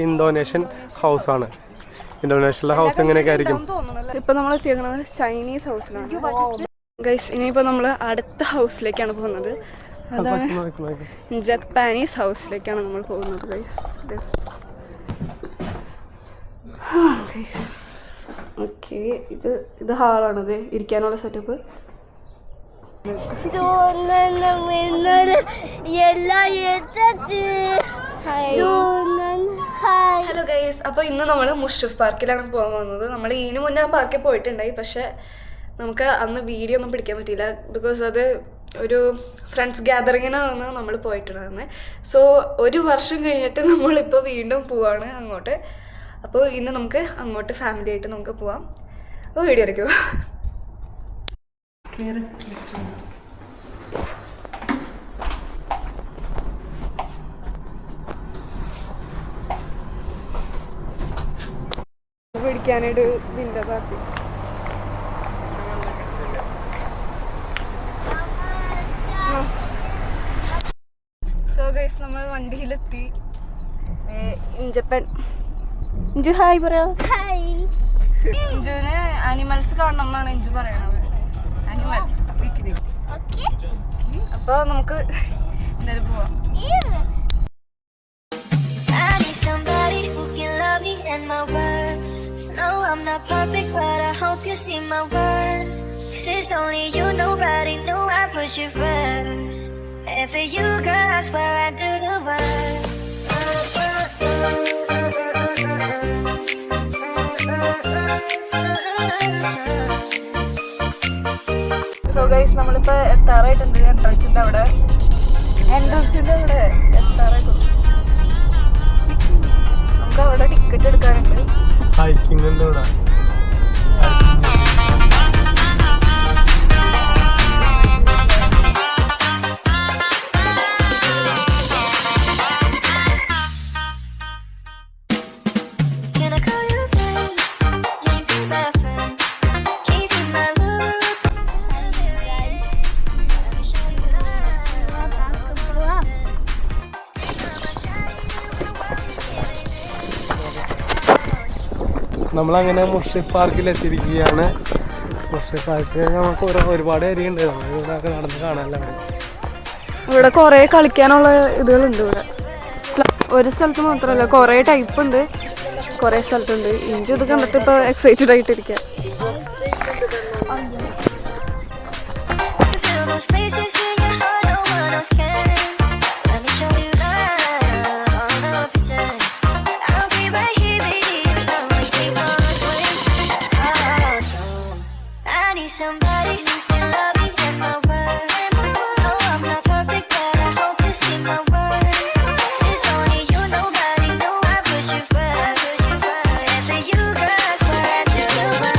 Indonesian ഹൗസാണ്. ഇന്തോനേഷ്യയിലെ house എങ്ങനെയൊക്കെ ആയിരിക്കും? ഇപ്പൊ നമ്മൾ എത്തിയേക്കുന്നത് ചൈനീസ് ഹൗസിലാണ് ഗൈസ്. ഇനിയിപ്പോ നമ്മള് അടുത്ത ഹൗസിലേക്കാണ് പോകുന്നത്. അതാണ് ജപ്പാനീസ് ഹൗസിലേക്കാണ് നമ്മൾ പോകുന്നത് ഗൈസ്. ഓക്കെ, ഇത് ഹാളാണത്, ഇരിക്കാനുള്ള സെറ്റപ്പ്. ഹലോ ഗൈസ്, അപ്പോൾ ഇന്ന് നമ്മൾ മുഷ്റഫ് പാർക്കിലാണ് പോകാൻ പോകുന്നത്. നമ്മൾ ഇതിന് മുന്നേ ആ പാർക്കിൽ പോയിട്ടുണ്ടായി, പക്ഷെ നമുക്ക് അന്ന് വീഡിയോ ഒന്നും പിടിക്കാൻ പറ്റിയില്ല. ബിക്കോസ് അത് ഒരു ഫ്രണ്ട്സ് ഗ്യാതറിങ്ങിനാണ് നമ്മൾ പോയിട്ടുണ്ടായിരുന്നത്. സോ ഒരു വർഷം കഴിഞ്ഞിട്ട് നമ്മളിപ്പോൾ വീണ്ടും പോവാണ് അങ്ങോട്ട്. അപ്പോൾ ഇന്ന് നമുക്ക് അങ്ങോട്ട് ഫാമിലി ആയിട്ട് നമുക്ക് പോവാം. അപ്പോൾ വീഡിയോ എടുക്കുക. പിടിക്കാനായിട്ട് വിൻഡോ പാർട്ടി. സോ ഗൈസ്, നമ്മൾ വണ്ടിയിലെത്തി. ഇഞ്ചപ്പൻ ഇഞ്ചു ഹായ് പറയാ. ഇഞ്ചുവിന് ആനിമൽസ് കാണണം എന്നാണ് ഇഞ്ചു പറയണത്. ആനിമൽസ്. അപ്പൊ നമുക്ക് എന്തായാലും പോവാം. No, I'm not perfect, but I hope you see my worth. 'Cause it's only you, nobody knew I put you first. And for you, girl, I swear I do the work. So guys, നമ്മളിപ്പോ എത്താറായിട്ടുണ്ട്. എൻട്രൻസിന്റെ അവിടെ എത്താറായിട്ടുണ്ട്. നമുക്ക് അവിടെ ticket എടുക്കാനുണ്ട്. Hiking ഉണ്ട് ഇവിടെ. നമ്മളങ്ങനെ മുഷ്റഫ് പാർക്കിൽ എത്തിയിരിക്കുകയാണ്. മുഷ്റഫ് പാർക്കിൽ നമുക്ക് ഒരുപാട് ഏരിയ ഉണ്ട്. നമ്മളിവിടെ നടന്ന് കാണാനല്ല. ഇവിടെ കുറേ കളിക്കാനുള്ള ഇതുകളുണ്ട്. ഇവിടെ ഒരു സ്ഥലത്ത് മാത്രമല്ല, കുറേ ടൈപ്പ് ഉണ്ട്, കുറേ സ്ഥലത്തുണ്ട്. ഇഞ്ചി ഇത് കണ്ടിട്ട് ഇപ്പോൾ എക്സൈറ്റഡ് ആയിട്ടിരിക്കുക. Somebody who can love me and my worth. No, I'm not perfect, but I hope you see my worth. It's only you, nobody knew I put you first. And for you, girl, I swear I do the work.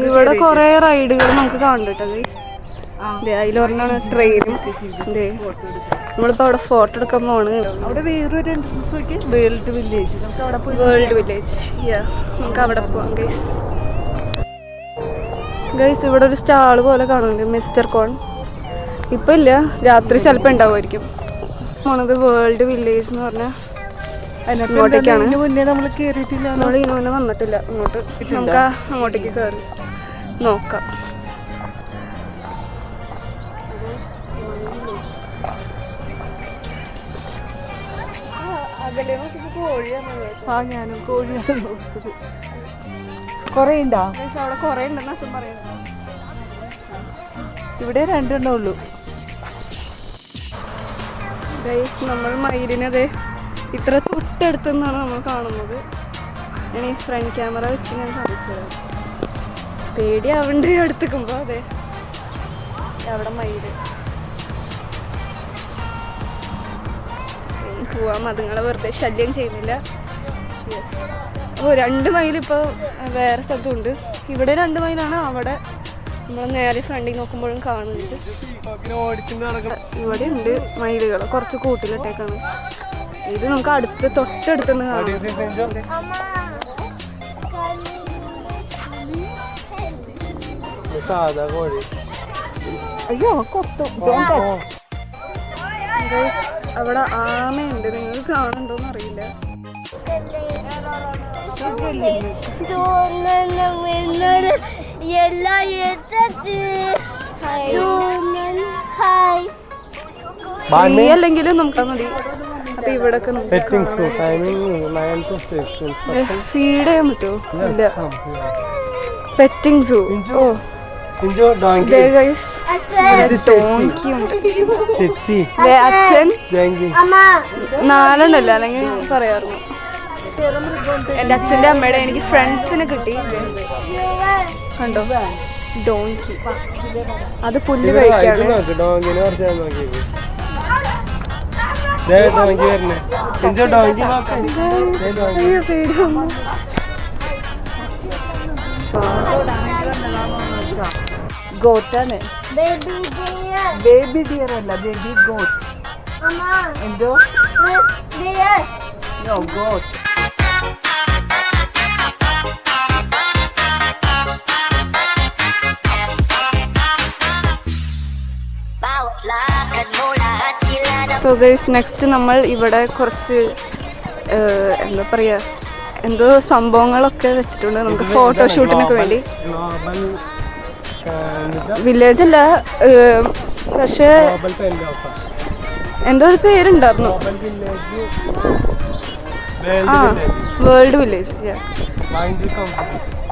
ഇവിടെ കുറെ റൈഡുകൾ നമുക്ക് കാണണ്ടത്. അതിലൊരെണ്ണാണ് ട്രെയിനും. നമ്മളിപ്പോ അവിടെ photo എടുക്കാൻ പോവാണ്. അവിടെ വേറൊരു entrance world village. World village, നമുക്ക് അവിടെ പോവാം ഗൈസ്. ഗൈസ്, ഇവിടെ ഒരു സ്റ്റാള് പോലെ കാണുന്നുണ്ട്, മിസ്റ്റർ കോൺ. ഇപ്പൊ ഇല്ല, രാത്രി ചിലപ്പോ ഉണ്ടാവുമായിരിക്കും. പോണത് വേൾഡ് വില്ലേജ് എന്ന് പറഞ്ഞാൽ അങ്ങോട്ടേക്കാണ്. നമ്മൾ കേറിയിട്ടില്ല, നമ്മൾ ഇതിന് മുന്നേ വന്നിട്ടില്ല അങ്ങോട്ട്. നമുക്ക് അങ്ങോട്ടേക്ക് കയറി നോക്കാം. ഞാനും കോഴിയാണ് നോക്കുന്നത്. കൊറേ ഉണ്ടോ? അവിടെ കൊറേ ഉണ്ടെന്ന് അച്ഛൻ പറയുന്നത്. ഇവിടെ 2 എണ്ണേ ഉള്ളൂ. നമ്മൾ മയിലിനത് ഇത്ര തൊട്ടടുത്തുനിന്നാണ് നമ്മൾ കാണുന്നത്. ഞാൻ ഈ ഫ്രണ്ട് ക്യാമറ വെച്ച് ഞാൻ കാണിച്ചത്. പേടിയാവുണ്ട് അടുത്തേക്കുമ്പോൾ. അതെ, അവിടെ മയിൽ. പോവാം, അതുങ്ങളെ വെറുതെ ശല്യം ചെയ്യുന്നില്ല. അപ്പോൾ 2 മൈൽ ഇപ്പോൾ വേറെ സ്ഥലത്തുണ്ട്. ഇവിടെ 2 മൈലാണ്, അവിടെ നമ്മൾ നേരെ ഫ്രണ്ടിൽ നോക്കുമ്പോഴും കാണുന്നുണ്ട്. ഓടിച്ചിട്ട് നടക്കണം. ഇവിടെ ഉണ്ട് മയിലുകൾ, കുറച്ച് കൂട്ടിലിട്ടേക്കാണ്. ഇത് നമുക്ക് അടുത്ത് തൊട്ടടുത്തുനിന്ന് കാണാം. സാധാ കോഴി. അയ്യോ കൊത്തും. Guys, അവിടെ ആമയുണ്ട്, നിങ്ങൾ കാണുന്നുണ്ടോന്ന് അറിയില്ല. ഫ്രീ അല്ലെങ്കിലും നമുക്ക് മതി. അപ്പൊ ഇവിടെ ഫീഡ് ചെയ്യാൻ പറ്റുമോ? ഇല്ല. പെറ്റിംഗ് സൂ. ഓ അച്ഛൻ 4 അല്ലെങ്കിൽ പറയാറുണ്ട്. എൻ്റെ അച്ഛൻ്റെ അമ്മയുടെ എനിക്ക് ഫ്രണ്ട്സിന് കിട്ടി. കണ്ടോ ഡോങ്കി, അത് പുല്ല് കഴിക്കാണ്. ഗോട്ടാണ്. ബേബി ഡിയർ അല്ല, ബേബി ഗോട്ട്. എന്തോ ഗോട്ട്. സോ ഗൈസ്, നെക്സ്റ്റ് നമ്മൾ ഇവിടെ കുറച്ച് എന്താ പറയുക, എന്തോ സംഭവങ്ങളൊക്കെ വെച്ചിട്ടുണ്ട് നമുക്ക് ഫോട്ടോഷൂട്ടിനൊക്കെ വേണ്ടി. വില്ലേജ് അല്ല, പക്ഷേ എന്തോ ഒരു പേരുണ്ടായിരുന്നു. ആ, വേൾഡ് വില്ലേജ്.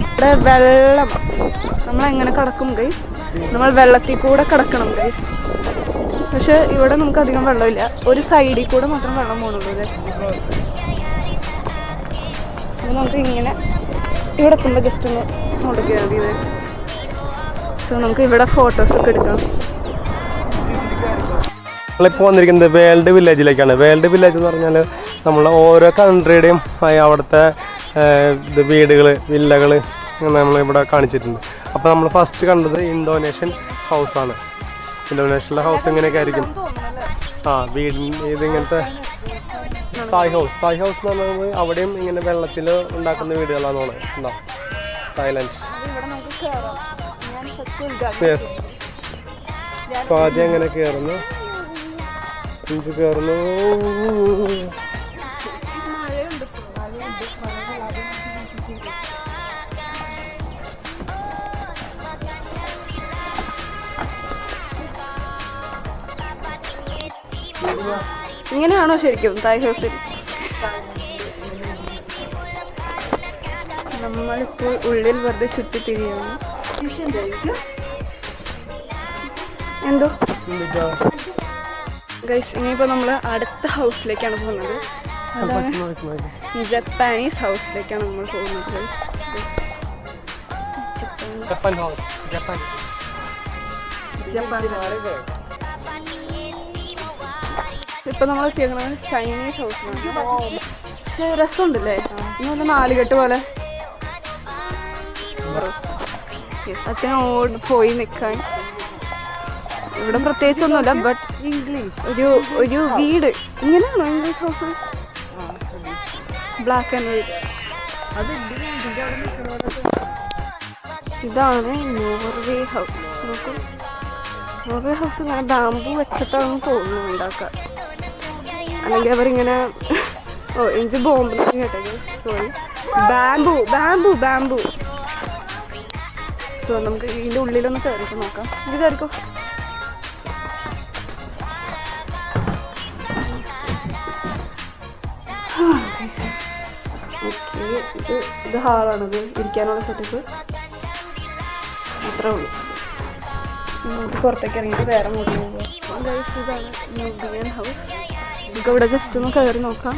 ഇവിടെ വെള്ളം, നമ്മളെങ്ങനെ കടക്കും ഗൈസ്? നമ്മൾ വെള്ളത്തിൽ കൂടെ കടക്കണം ഗൈസ്. പക്ഷെ ഇവിടെ നമുക്ക് അധികം വെള്ളമില്ല, ഒരു സൈഡിൽ കൂടെ മാത്രം വെള്ളം പോകണുള്ളൂ. നമുക്ക് ഇങ്ങനെ ഇവിടെ എത്തുമ്പോൾ ജസ്റ്റ് ഒന്ന് നോക്കിയാൽ മതി. സോ നമുക്ക് ഇവിടെ ഫോട്ടോസൊക്കെ എടുക്കാം. നമ്മളിപ്പോൾ വന്നിരിക്കുന്നത് വേൾഡ് വില്ലേജിലേക്കാണ്. വേൾഡ് വില്ലേജ് എന്ന് പറഞ്ഞാൽ നമ്മൾ ഓരോ കൺട്രിയുടെയും അവിടുത്തെ വീടുകൾ, വില്ലകൾ നമ്മളിവിടെ കാണിച്ചിട്ടുണ്ട്. അപ്പോൾ നമ്മൾ ഫസ്റ്റ് കണ്ടത് ഇന്തോനേഷ്യൻ ഹൗസാണ്. ഇന്തോനേഷ്യയിലെ ഹൗസ് എങ്ങനെയൊക്കെ ആയിരിക്കും? ഇതിങ്ങനത്തെ തായ് ഹൗസ്. തായ് ഹൗസ് എന്ന് പറഞ്ഞാൽ അവിടെയും ഇങ്ങനെ വെള്ളത്തിൽ ഉണ്ടാക്കുന്ന വീടുകളാണ്. എന്താ തായ്ലാൻഡ്. യെസ്. സ്വാതി അങ്ങനെ കയറുന്നു, ഇഞ്ചു കയറുന്നു. ഇങ്ങനെയാണോ ശരിക്കും തായ് ഹൗസിൽ? നമ്മളിപ്പോൾ ഉള്ളിൽ വെറുതെ ചുറ്റിത്തിരിയാണ്. എന്തോ ഗൈസ്, ഇനിയിപ്പോൾ നമ്മൾ അടുത്ത ഹൗസിലേക്കാണ് പോകുന്നത്. അതാണ് ജപ്പാനീസ് ഹൗസിലേക്കാണ് നമ്മൾ പോകുന്നത് ഗൈസ്. ഇപ്പൊ നമ്മൾ എത്തിയേക്കുന്നത് ചൈനീസ് ഹൗസിലാണ്. പക്ഷെ രസമുണ്ടല്ലേ, ഇങ്ങനെ 4 കെട്ട് പോലെ. യെസ്, അച്ഛനെ പോയി നിൽക്കാൻ. ഇവിടെ പ്രത്യേകിച്ചൊന്നുമില്ല, ബട്ട് ഒരു വീട് ഇങ്ങനെയാണോ English house? Black and white. ഇതാണ് നോർവേ ഹൗസ്. നോക്കൂ, നോർവേ ഹൗസ് ഇങ്ങനെ ബാമ്പു വെച്ചിട്ടാണെന്ന് തോന്നുന്നു ഉണ്ടാക്കുക. അല്ലെങ്കിൽ അവരിങ്ങനെ എനിക്ക് ബോംബ് കേട്ടത്, സോറി, ബാമ്പു. സോ നമുക്ക് ഇതിൻ്റെ ഉള്ളിലൊന്ന് കയറിയിട്ട് നോക്കാം. ഇത് കയറിക്കോ. ഓക്കെ, ഇത് ഹാളാണത്, ഇരിക്കാനുള്ള സെറ്റപ്പ്. അത്രേ ഉള്ളൂ. നമുക്ക് പുറത്തേക്ക് ഇറങ്ങിയിട്ട് വേറെ അങ്ങോട്ട് പോകാം. ഗൈസ്, ഇതാണ് ന്യൂബിയൻ ഹൗസ്. നമുക്ക് ഇവിടെ ജസ്റ്റ് ഒന്ന് കയറി നോക്കാം.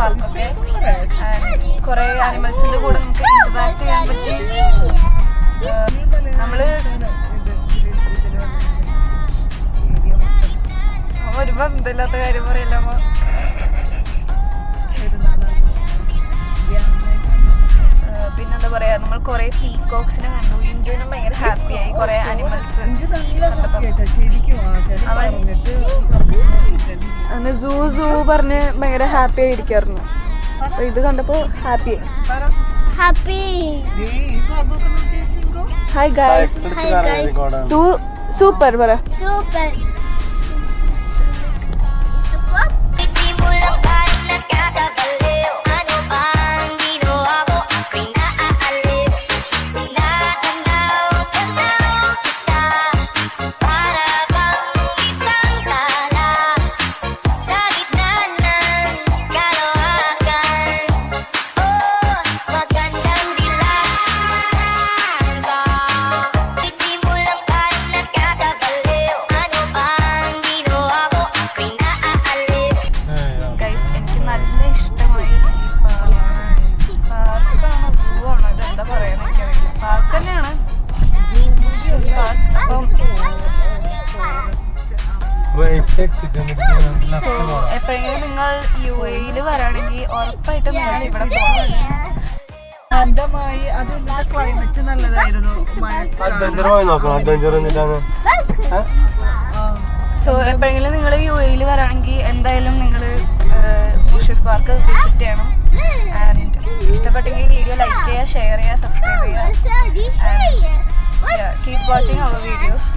പാർക്കൊക്കെ. കുറേ ആനിമൽസിൻ്റെ കൂടെ നമുക്ക് ഇൻറ്ററാക്ട് ചെയ്യാൻ പറ്റി. നമ്മൾ ഒരു ബന്ധമില്ലാത്ത കാര്യം പറയല്ലോ. പിന്നെന്താ പറയാ, നമ്മൾ കുറേ പീകോക്സിനെ കണ്ടു. ഇഞ്ചുവിനും ഭയങ്കര ഹാപ്പിയായി. കുറേ ആനിമൽസ് അവന് സൂ പറഞ്ഞ് ഭയങ്കര ഹാപ്പി ആയിരിക്കായിരുന്നു. അപ്പൊ ഇത് കണ്ടപ്പോ ഹാപ്പി. Hi guys. സൂപ്പർ പറ. എപ്പോഴെങ്കിലും നിങ്ങൾ UAE വരാണെങ്കിൽ ഉറപ്പായിട്ടും നിങ്ങൾ ഇവിടെ പോകണം. ക്ലൈമറ്റ് നല്ലതായിരുന്നു. സോ എപ്പോഴെങ്കിലും നിങ്ങൾ UAE വരാണെങ്കിൽ എന്തായാലും നിങ്ങൾ മുഷീഫ് പാർക്ക് വിസിറ്റ് ചെയ്യണം. ആൻഡ് ഇഷ്ടപ്പെട്ടെങ്കിൽ വീഡിയോ ലൈക്ക് ചെയ്യുക, ഷെയർ ചെയ്യുക, സബ്സ്ക്രൈബ് ചെയ്യുക. കീപ് വാച്ചിങ് അവർ വീഡിയോസ്.